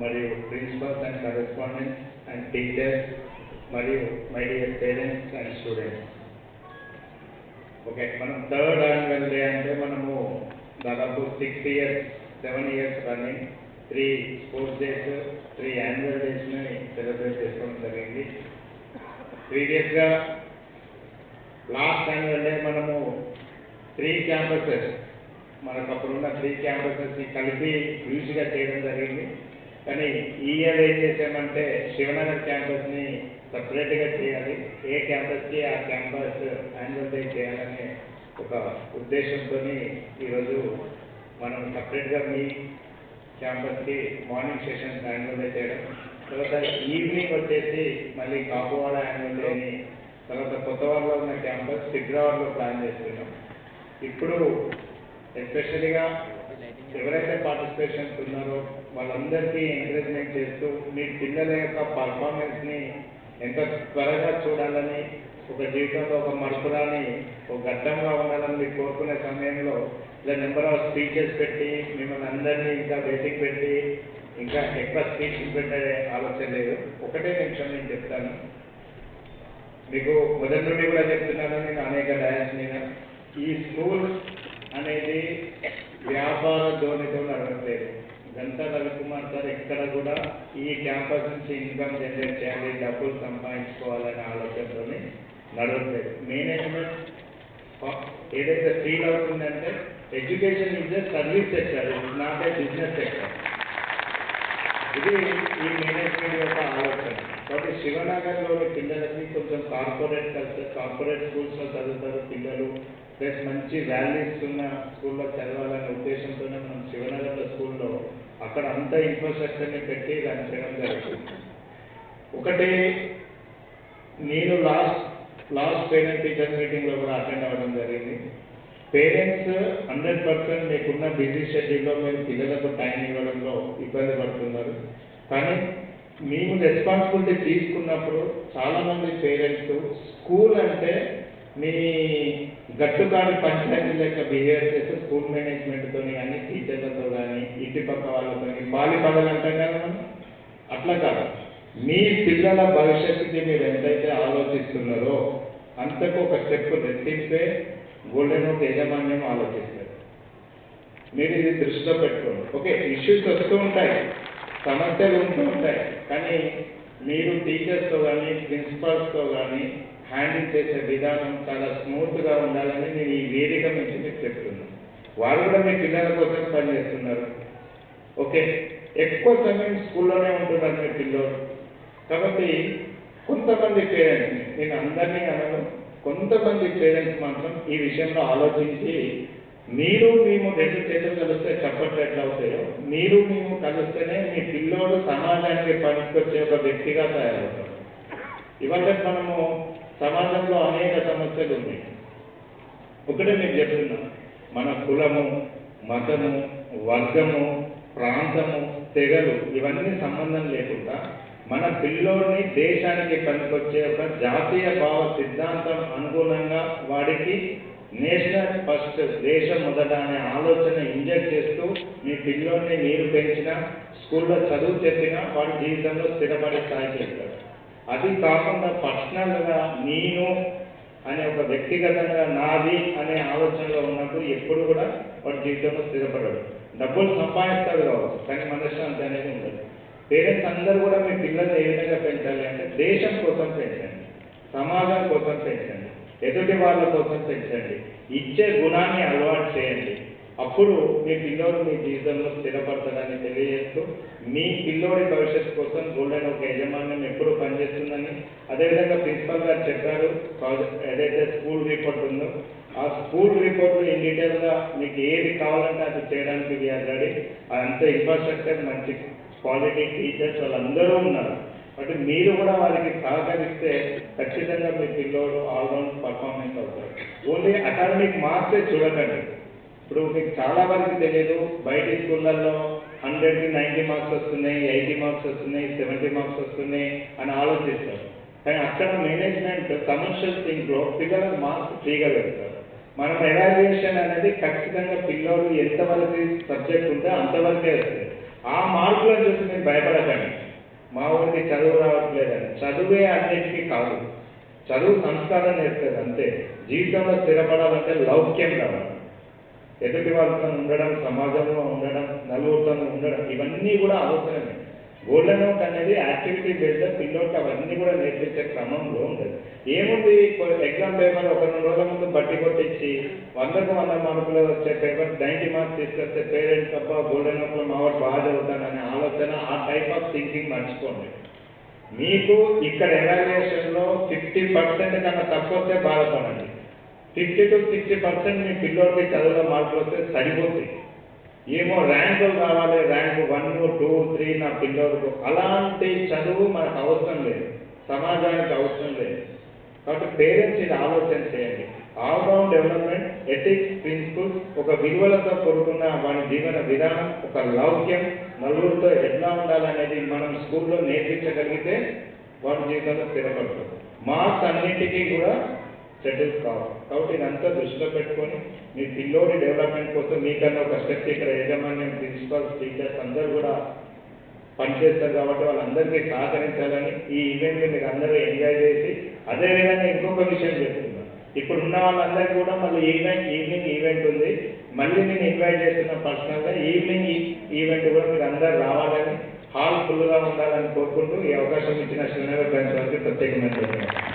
మరియు principals and correspondents and teachers మరియు my dear parents and students. Okay, మనం third annual day అంటే మనము దాదాపు 7 years running 3 sports days 3 annual డేస్ని సెలబ్రేట్ చేసుకోవడం జరిగింది. ప్రీవియస్గా లాస్ట్ యాన్యువల్ డే మనము 3 క్యాంపసెస్ మనకు అప్పుడున్న 3 క్యాంపసెస్ని కలిపి హ్యూజ్గా చేయడం జరిగింది. కానీ ఈ ఇయర్ ఏం చేసామంటే శివనగర్ క్యాంపస్ని సపరేట్గా చేయాలి, ఏ క్యాంపస్కి ఆ క్యాంపస్ యాన్యువల్ డే చేయాలనే ఒక ఉద్దేశంతో ఈరోజు మనం సపరేట్గా మీ క్యాంపస్కి మార్నింగ్ సెషన్స్ యాన్యువల్ డే చేయడం, తర్వాత ఈవినింగ్ వచ్చేసి మళ్ళీ కాపువాడ యాన్యువల్ డేని, తర్వాత కొత్తవాడలో ఉన్న క్యాంపస్ ఫిబ్రవరిలో ప్లాన్ చేస్తున్నాం. ఇప్పుడు ఎస్పెషల్గా ఎవరైతే పార్టిసిపేషన్స్ ఉన్నారో వాళ్ళందరికీ ఎంకరేజ్మెంట్ చేస్తూ మీ పిల్లల యొక్క పర్ఫార్మెన్స్ని ఎంత త్వరగా చూడాలని, ఒక జీవితంలో ఒక మరపురాని ఒక ఘట్టంగా ఉండాలని మీరు కోరుకునే సమయంలో ఇలా నెంబర్ ఆఫ్ స్పీచెస్ పెట్టి మిమ్మల్ని అందరినీ ఇంకా వెయిటింగ్ పెట్టి ఇంకా ఎక్కువ స్పీచెస్ పెట్టే ఆలోచన లేదు. ఒకటే నిమిషం నేను చెప్తాను మీకు, మొదటి నుండి కూడా చెప్తున్నాను నేను అనేక డయాస్ మీద. ఈ స్కూల్ అనేది వ్యాపార ధోరణితో నడవట్లేదు. గంటా రవికుమార్ సార్ ఎక్కడ కూడా ఈ క్యాంపస్ నుంచి ఇన్కమ్ జనరేట్ చేయాలి, డబ్బులు సంపాదించుకోవాలనే ఆలోచనతో నడవట్లేదు. మేనేజ్మెంట్ ఏదైతే ఫీల్ అవుతుందంటే education is a service sector, it's not a business sector. ఇది ఈ మేనేజ్మెంట్ యొక్క ఆలోచన. కాబట్టి శివనగర్లోని పిల్లలకి కొంచెం కార్పొరేట్ కల్చర్, కార్పొరేట్ స్కూల్స్లో చదువుతారు పిల్లలు, ప్లస్ మంచి వాల్యూస్ ఉన్న స్కూల్లో చదవాలనే ఉద్దేశంతోనే మనం శివనగర్లో స్కూల్లో అక్కడ అంత ఇన్ఫ్రాస్ట్రక్చర్ని పెట్టి దాన్ని చేయడం జరుగుతుంది. ఒకటి, నేను లాస్ట్ పేరెంట్ టీచర్ మీటింగ్లో కూడా అటెండ్ అవ్వడం జరిగింది. పేరెంట్స్ 100% మీకున్న బిజీ షెడ్యూల్లో మీరు పిల్లలకు టైం ఇవ్వడంలో ఇబ్బంది పడుతున్నారు. కానీ మేము రెస్పాన్సిబిలిటీ తీసుకున్నప్పుడు చాలామంది పేరెంట్స్ స్కూల్ అంటే మీ గట్టుకాడి పంచాయతీ లెక్క బిహేవ్ చేస్తే స్కూల్ మేనేజ్మెంట్తో కానీ టీచర్లతో కానీ ఇంటి పక్క వాళ్ళతో బాలి పదలు అంటాం కదా మనం, అట్లా కాదు. మీ పిల్లల భవిష్యత్తుకి మీరు ఎంతైతే ఆలోచిస్తున్నారో అంతకు ఒక స్టెప్ రెట్టింపే గోల్డెన్ ఒక యాజమాన్యం ఆలోచిస్తారు. మీరు ఇది దృష్టిలో పెట్టుకోండి. ఓకే, ఇష్యూస్ వస్తూ ఉంటాయి, సమస్యలు ఉంటూ ఉంటాయి, కానీ మీరు టీచర్స్తో కానీ ప్రిన్సిపల్స్తో కానీ హ్యాండిల్ చేసే విధానం చాలా స్మూత్గా ఉండాలని నేను ఈ వేదిక నుంచి మీకు చెప్తున్నాను. వారు కూడా మీ పిల్లల కోసం పనిచేస్తున్నారు. ఓకే, ఎక్కువ సమయం స్కూల్లోనే ఉంటున్నారు మీ పిల్లలు. కాబట్టి కొంతమంది పేరెంట్స్ని, నేను అందరినీ అనను, కొంతమంది పేరెంట్స్ మాత్రం ఈ విషయంలో ఆలోచించి మీరు మేము 2 చేతులు కలిస్తే చప్పట్లు ఎట్లా అవుతాయో, మీరు మేము కలిస్తేనే మీ పిల్లోడు సమాజానికి పనికొచ్చే ఒక వ్యక్తిగా తయారవుతారు. ఇవాళ మనము సమాజంలో అనేక సమస్యలు ఉన్నాయి. ఒకటే మీకు చెప్తున్నాను, మన కులము, మతము, వర్గము, ప్రాంతము, తెగలు ఇవన్నీ సంబంధం లేకుండా మన పిల్లోడిని దేశానికి పనికొచ్చే ఒక జాతీయ భావ సిద్ధాంతం అనుగుణంగా వాడికి నేషనల్ ఫస్ట్, దేశం మొదట అనే ఆలోచన ఇంజెక్ట్ చేస్తూ మీ పిల్లోడిని మీరు పెంచిన, స్కూల్లో చదువు చెప్పినా వాడి జీవితంలో స్థిరపడే స్థాయికి వెళ్తారు. అది కాకుండా పర్సనల్గా నేను అనే ఒక వ్యక్తిగతంగా నాది అనే ఆలోచనలో ఉన్నప్పుడు ఎప్పుడు కూడా వాడి జీవితంలో స్థిరపడడు. డబ్బులు సంపాదిస్తాడు కావచ్చు, కానీ మనశ్శాంతి అనేది ఉండదు. పేరెంట్స్ అందరూ కూడా మీ పిల్లల్ని ఏ విధంగా పెంచాలి అంటే దేశం కోసం పెంచండి, సమాజం కోసం పెంచండి, ఎదుటి వాళ్ళ కోసం పెంచండి, ఇచ్చే గుణాన్ని అలవాటు చేయండి. అప్పుడు మీ పిల్లోడు మీ జీవితంలో స్థిరపడతాడని తెలియజేస్తూ, మీ పిల్లోడి భవిష్యత్తు కోసం గోల్డెన్ ఒక యాజమాన్యం ఎప్పుడు పనిచేస్తుందని, అదేవిధంగా ప్రిన్సిపల్ గారు చెప్పారు ఏదైతే స్కూల్ రిపోర్ట్ ఉందో ఆ స్కూల్ రిపోర్ట్ ఇన్ డీటెయిల్గా మీకు ఏది కావాలంటే అది చేయడానికి రెడీ. అదంతా ఇన్ఫ్రాస్ట్రక్చర్, మంచి క్వాలిటీ టీచర్స్ వాళ్ళందరూ ఉన్నారు. కాబట్టి మీరు కూడా వారికి సహకరిస్తే ఖచ్చితంగా మీ పిల్లోడు ఆల్రౌండ్ పర్ఫార్మెన్స్ అవుతారు. ఓన్లీ అకాడమిక్ మార్క్సే చూడకండి. ఇప్పుడు మీకు చాలా వరకు తెలియదు, బయట స్కూళ్ళల్లో 100కి 90 మార్క్స్ వస్తున్నాయి, 80 మార్క్స్ వస్తున్నాయి, 70 మార్క్స్ వస్తున్నాయి అని ఆలోచిస్తారు. కానీ అక్కడ మేనేజ్మెంట్ కమర్షియల్ థింగ్లో పిల్లలకు మార్క్స్ ఫ్రీగా పెడతారు. మనం ఎవాల్యుయేషన్ అనేది ఖచ్చితంగా పిల్లోడు ఎంతవరకు సబ్జెక్ట్ ఉంటే అంతవరకే వస్తుంది. ఆ మార్కులను చూసి మీరు భయపడాలి. చదువే అన్నిటికీ కాదు. చదువు సంస్కారం నేర్పుతుంది అంతే. జీవితంలో స్థిరపడాలంటే లౌక్యం కావాలి. ఎదుటి వాళ్ళతో ఉండడం, సమాజంలో ఉండడం, నలుగురితో ఉండడం, ఇవన్నీ కూడా అవసరమే. గోల్డెన్ అవుట్ అనేది యాక్టివిటీ బేస్డ్ పిల్లోకి అవన్నీ కూడా నేర్పించే క్రమంలో ఉండదు. ఏముంది, ఎగ్జామ్ పేపర్ ఒక 2 రోజుల ముందు బట్టి కొట్టించి 100కు 100 మార్కులు వచ్చే పేపర్ 90 మార్క్స్ తీసుకొస్తే పేరెంట్స్ తప్ప గోల్డెన్ అవుట్లో మావాడు బాగా చదువుతాననే ఆలోచన, ఆ టైప్ ఆఫ్ థింకింగ్ మర్చిపోండి. మీకు ఇక్కడ ఎవాల్యుయేషన్లో 50% కన్నా తక్కువ వస్తే బాధపడండి. 50 to 60% మీ పిల్లోడికి చదువులో మార్కులు వస్తే సరిపోతుంది. ఏమో ర్యాంకులు కావాలి, ర్యాంకు 1, 2, 3 నా పిల్లోడికి, అలాంటి చదువు మనకు అవసరం లేదు, సమాజానికి అవసరం లేదు. కాబట్టి పేరెంట్స్ ఇది ఆలోచన చేయండి. ఆల్రౌండ్ డెవలప్మెంట్, ఎథిక్స్, ప్రిన్సిపల్స్, ఒక విలువలతో కూడుకున్న వాడి జీవన విధానం, ఒక లౌక్యం, నలుగురితో ఎట్లా ఉండాలనేది మనం స్కూల్లో నేర్పించగలిగితే వాడి జీవితంలో స్థిరపడుతుంది. మార్క్స్ అన్నింటికీ కూడా సెటిల్ కావు. కాబట్టి ఇదంతా దృష్టిలో పెట్టుకొని మీ పిల్లోడి డెవలప్మెంట్ కోసం మీకన్నా ఒక స్టెప్ ఇక్కడ యాజమాన్యం, ప్రిన్సిపల్స్, టీచర్స్ అందరూ కూడా పనిచేస్తారు. కాబట్టి వాళ్ళందరికీ సహకరించాలని ఈ ఈవెంట్ని మీరు అందరూ ఎంజాయ్ చేసి, అదేవిధంగా ఇంకొక విషయం చెప్తున్నాను, ఇప్పుడు ఉన్న వాళ్ళందరికీ కూడా మళ్ళీ ఈవినింగ్ ఈవెంట్ ఉంది. మళ్ళీ నేను ఇన్వైట్ చేస్తున్న పర్సనల్గా ఈవినింగ్ ఈవెంట్ కూడా మీరు అందరూ రావాలని, హాల్ ఫుల్గా ఉండాలని కోరుకుంటూ ఈ అవకాశం ఇచ్చిన శ్రీనగర్ బ్రాంచ్ వారికి ప్రత్యేకమైన